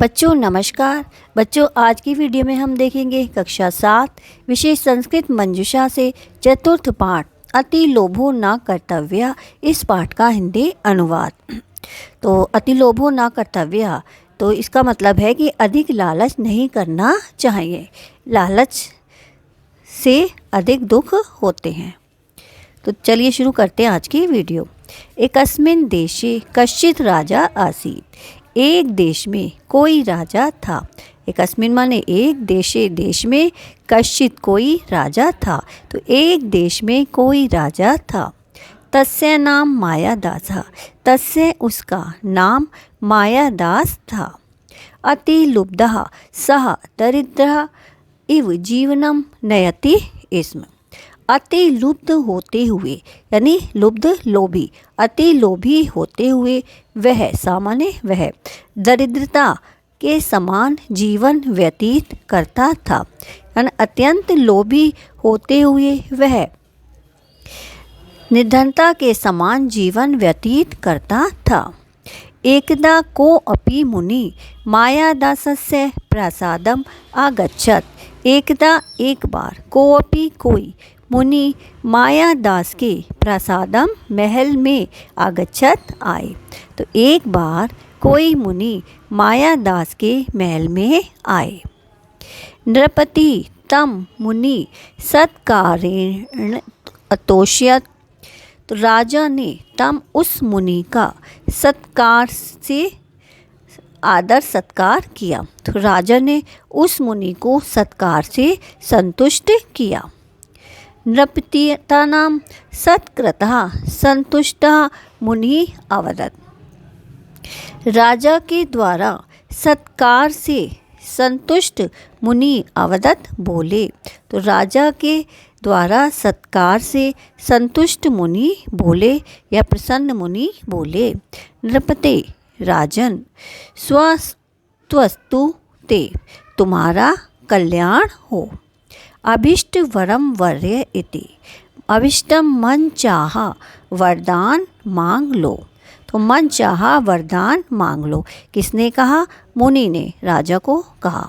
बच्चों नमस्कार। बच्चों आज की वीडियो में हम देखेंगे कक्षा 7 विशेष संस्कृत मंजूषा से चतुर्थ पाठ अति लोभो न कर्तव्य, इस पाठ का हिंदी अनुवाद। तो अति लोभो न कर्तव्य, तो इसका मतलब है कि अधिक लालच नहीं करना चाहिए। लालच से अधिक दुख होते हैं। तो चलिए शुरू करते हैं आज की वीडियो। एकस्मिन् देशे कश्चित् राजा आसीत्। एक देश में कोई राजा था। एकस्मिन् माने एक, देशे देश में, कश्चित् कोई राजा था। तो एक देश में कोई राजा था। तस्य नाम मायादासः, तस्य उसका नाम मायादास था। अति लुब्धः सः दरिद्रः इव जीवनम नयति स्म। अति लुब्ध होते हुए यानी लुब्ध लोभी, अति लोभी होते हुए वह सामान्य वह दरिद्रता के समान जीवन व्यतीत करता था। यानी अत्यंत लोभी होते हुए वह निर्धनता के समान जीवन व्यतीत करता था। एकदा को अपि मुनि मायादासस्य प्रासादम आगच्छत्। एकदा एक बार, को अपि कोई, मुनि मायादास के प्रासादम महल में आगच्छत आए। तो एक बार कोई मुनि मायादास के महल में आए। नृपति तम मुनि सत्कारेण अतोष्यत। तो राजा ने तम उस मुनि का सत्कार से आदर सत्कार किया। तो राजा ने उस मुनि को सत्कार से संतुष्ट किया। नृपतीनां सत्कृतः संतुष्टः मुनि अवदत्। राजा के द्वारा सत्कार से संतुष्ट मुनि अवदत् बोले। तो राजा के द्वारा सत्कार से संतुष्ट मुनि बोले या प्रसन्न मुनि बोले। नृपते राजन, स्वस्तु ते, तुम्हारा कल्याण हो। अभिष्ट वरम वर्य इति, अभिष्टम मन चाहा वरदान मांग लो। तो मन चाहा वरदान मांग लो किसने कहा? मुनि ने राजा को कहा।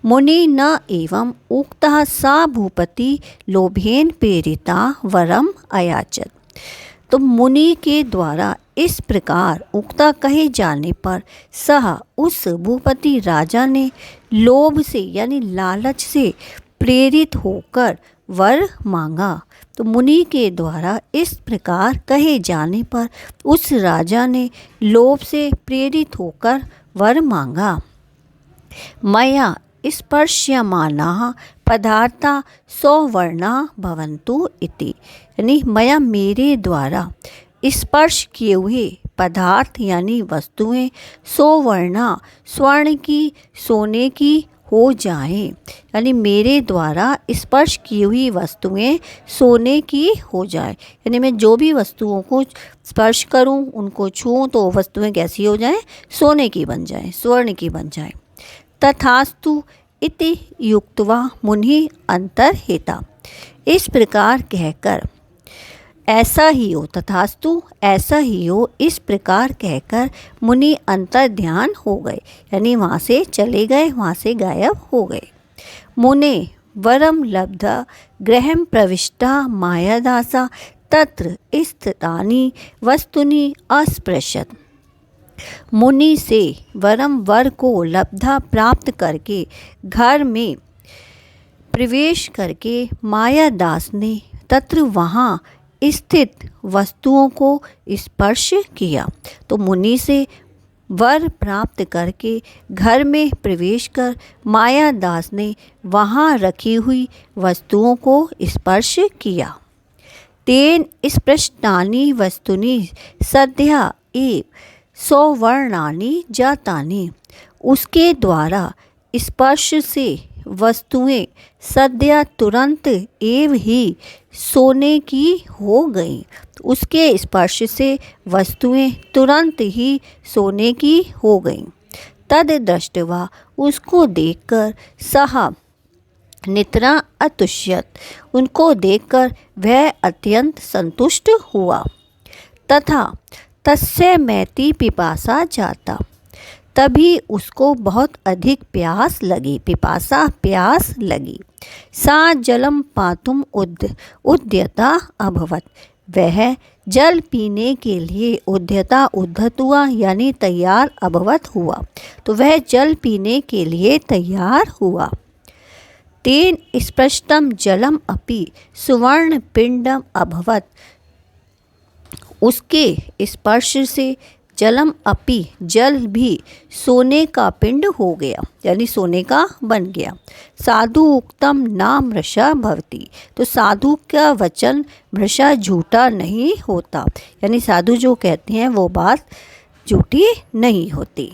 मुनि न एवं उक्तः सा भूपति लोभेन प्रेरिता वरम अयाचत। तो मुनि के द्वारा इस प्रकार उक्ता कहे जाने पर सह उस भूपति राजा ने लोभ से यानी लालच से प्रेरित होकर वर मांगा। तो मुनि के द्वारा इस प्रकार कहे जाने पर उस राजा ने लोभ से प्रेरित होकर वर मांगा। मया स्पर्श्यमानाः पदार्था सौवर्णा भवन्तु इति, यानी मया मेरे द्वारा स्पर्श किए हुए पदार्थ यानी वस्तुएं सौवर्णा स्वर्ण की, सोने की हो जाएं। यानी मेरे द्वारा स्पर्श की हुई वस्तुएं सोने की हो जाए। यानी मैं जो भी वस्तुओं को स्पर्श करूं, उनको छूऊं तो वस्तुएं कैसी हो जाएं? सोने की बन जाएं, स्वर्ण की बन जाएं। तथास्तु इति युक्त्वा मुनि अंतर्हिता। इस प्रकार कहकर ऐसा ही हो, तथास्तु ऐसा ही हो, इस प्रकार कहकर मुनि अंतर ध्यान हो गए। यानी वहाँ से चले गए, वहाँ से गायब हो गए। मुने वरम लब्धा गृहं प्रविष्टा मायादासा तत्र स्थितानि वस्तुनि अस्पृशत। मुनि से वरम वर को लब्धा प्राप्त करके घर में प्रवेश करके मायादास ने तत्र वहाँ स्थित वस्तुओं को स्पर्श किया। तो मुनि से वर प्राप्त करके घर में प्रवेश कर मायादास ने वहाँ रखी हुई वस्तुओं को स्पर्श किया। तेन स्पृष्टानि वस्तुनि सद्या एव सौवर्णानि जातानि। उसके द्वारा स्पर्श से वस्तुएं सद्या तुरंत एव ही सोने की हो गईं। उसके स्पर्श से वस्तुएं तुरंत ही सोने की हो गईं। तद दृष्ट्वा उसको देखकर सह नितरा अतुष्यत। उनको देखकर वह अत्यंत संतुष्ट हुआ। तथा तस्य मैति पिपासा जाता। तभी उसको बहुत अधिक प्यास लगी, पिपासा प्यास लगी। सा जलम पातुम उद्यता अभवत, वह जल पीने के लिए उद्धत हुआ यानी तैयार, अभवत हुआ, तो वह जल पीने के लिए तैयार हुआ। तेन स्पृष्टम जलम अपि सुवर्ण पिंडम अभवत, उसके स्पर्श से जलम अपि जल भी सोने का पिंड हो गया यानी सोने का बन गया। साधु उक्तम ना मृषा भवति, तो साधु का वचन मृषा झूठा नहीं होता, यानी साधु जो कहते हैं वो बात झूठी नहीं होती।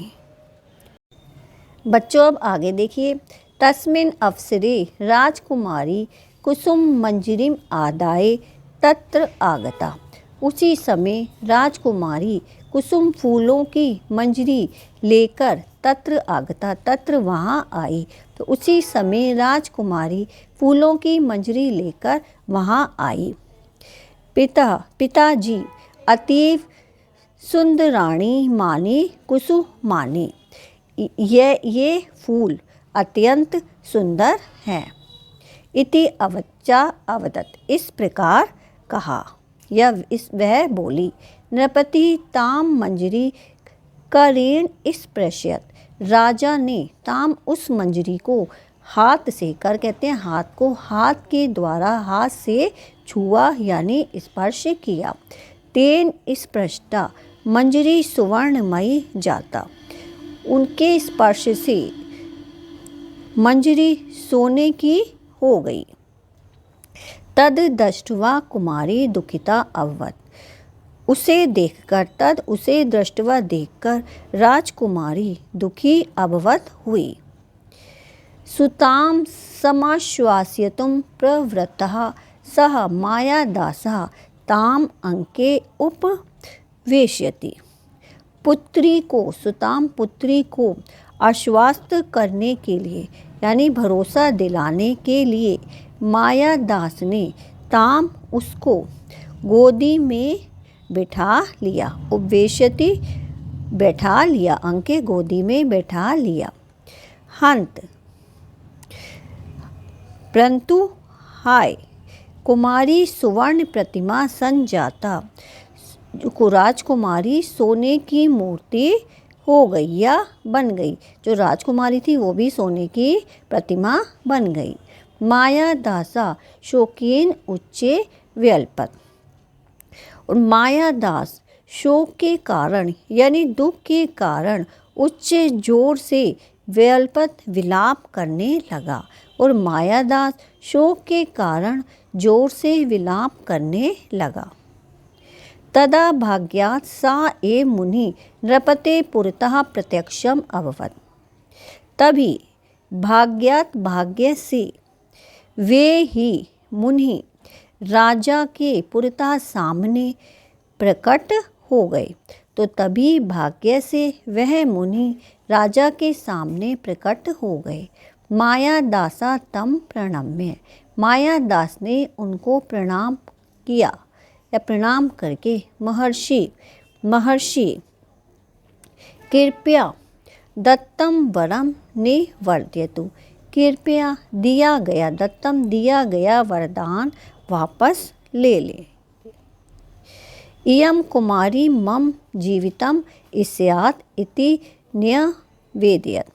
बच्चों अब आगे देखिए। तस्मिन् अवसरे राजकुमारी कुसुम मंजरीम आदाय तत्र आगता, उसी समय राजकुमारी कुसुम फूलों की मंजरी लेकर तत्र आगता, तत्र वहाँ आई, तो उसी समय राजकुमारी फूलों की मंजरी लेकर वहाँ आई। पिताजी अतीव सुंदराणी माने कुसुमाने, ये फूल अत्यंत सुंदर हैं। इति अवच्चा अवदत, इस प्रकार कहा या वह बोली। नृपति ताम मंजरी करेण स्पृशयत, राजा ने ताम उस मंजरी को हाथ से, कर कहते हैं हाथ को, हाथ के द्वारा हाथ से छुआ यानी स्पर्श किया। तेन स्पृष्टा मंजरी सुवर्णमयी जाता, उनके स्पर्श से मंजरी सोने की हो गई। तद दृष्ट्वा कुमारी दुखिता अभवत, उसे दृष्टवा देखकर राजकुमारी दुखी अभवत हुई। सुताम समाश्वास्यतुं प्रवृत्तः सह मायादासः ताम अंके उपवेशयति, पुत्री को आश्वस्त करने के लिए यानी भरोसा दिलाने के लिए मायादास ने ताम उसको गोदी में बिठा लिया, उपवेशयति बैठा लिया, अंके गोदी में बैठा लिया। हंत परंतु हाय कुमारी सुवर्ण प्रतिमा संजाता, राजकुमारी सोने की मूर्ति हो गई या बन गई, जो राजकुमारी थी वो भी सोने की प्रतिमा बन गई। मायादासा शोकेन उच्चे व्यल्पत, और मायादास शोक के कारण यानी दुख के कारण उच्च जोर से व्यल्पत विलाप करने लगा, और मायादास शोक के कारण जोर से विलाप करने लगा। तदा भाग्यात् सा ए मुनि नृपते पुरतः प्रत्यक्षम अभवत, तभी भाग्यात् भाग्य से वे ही मुनि राजा के पुरतः सामने प्रकट हो गए, तो तभी भाग्य से वह मुनि राजा के सामने प्रकट हो गए। मायादासा तम प्रणम्य, मायादास ने उनको प्रणाम किया या प्रणाम करके महर्षि कृपया दत्तम वरम निवर्तयतु, कृपया दिया गया, दत्तम दिया गया वरदान वापस ले ले। इयं कुमारी मम जीवितम स्यात् इति न्यवेदयत्,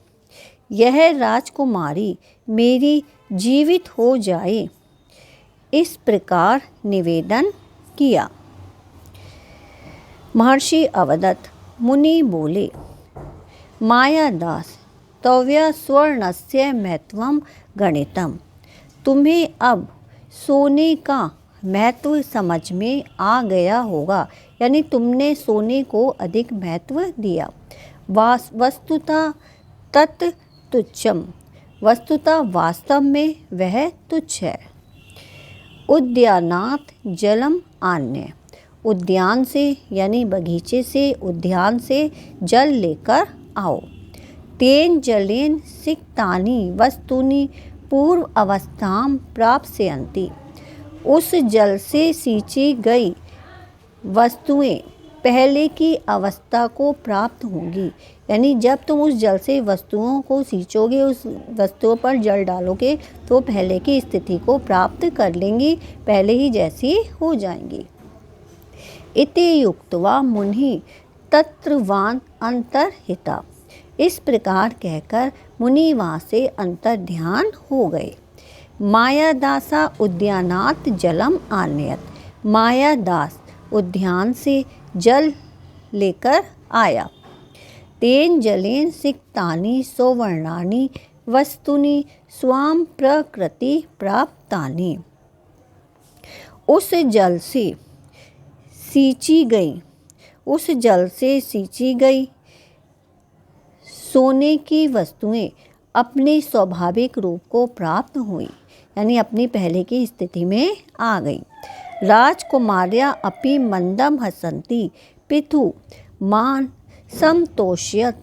यह राजकुमारी मेरी जीवित हो जाए इस प्रकार निवेदन किया। महर्षि अवदत, मुनि बोले, मायादास तव्य स्वर्णस्य महत्वम गणितम, तुम्हें अब सोने का महत्व समझ में आ गया होगा, यानी तुमने सोने को अधिक महत्व दिया। वस्तुतः तत् तुच्छम, वस्तुतः वास्तव में वह तुच्छ है। उद्यानात् जलम आन्य, उद्यान से यानी बगीचे से, उद्यान से जल लेकर आओ। तेन जलेन सिक्तानि वस्तुनि पूर्व अवस्थां प्राप्स्यन्ति, उस जल से सींची गई वस्तुएं पहले की अवस्था को प्राप्त होंगी। यानी जब तुम उस जल से वस्तुओं को सींचोगे, उस वस्तुओं पर जल डालोगे, तो पहले की स्थिति को प्राप्त कर लेंगी, पहले ही जैसी हो जाएंगी। इति युक्त्वा मुनि तत्रवान अंतर्हिता। इस प्रकार कहकर मुनि वहाँ से अंतर्ध्यान हो गए। मायादासा उद्यानात् जलम आनयत। मायादास उद्यान से जल लेकर आया। तेन जलेन सिक्तानि सौवर्णानि वस्तुनि स्वाम प्रकृति प्राप्तानि। उस जल से सींची गई सोने की वस्तुएं अपने स्वाभाविक रूप को प्राप्त हुई, यानी अपनी पहले की स्थिति में आ गई। राजकुमार्या अपि मंदम हसंती पितु मान समतोष्यत।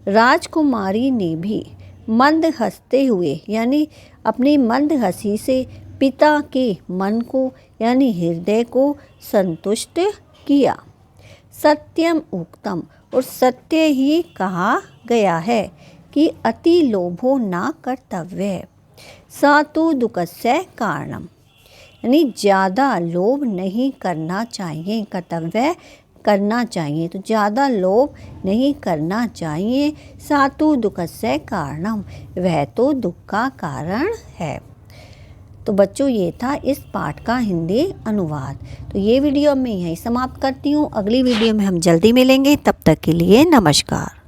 राजकुमारी ने भी मंद हंसते हुए, यानी अपनी मंद हंसी से पिता के मन को, यानी हृदय को संतुष्ट किया। सत्यम उक्तम, और सत्य ही कहा गया है कि अति लोभो न कर्तव्य सा तो दुःखस्य कारणम। यानी ज़्यादा लोभ नहीं करना चाहिए, कर्तव्य करना चाहिए, तो ज़्यादा लोभ नहीं करना चाहिए। सातु दुःखस्य कारणम, वह तो दुख का कारण है। तो बच्चों, ये था इस पाठ का हिंदी अनुवाद। तो ये वीडियो मैं यहीं समाप्त करती हूँ। अगली वीडियो में हम जल्दी मिलेंगे, तब तक के लिए नमस्कार।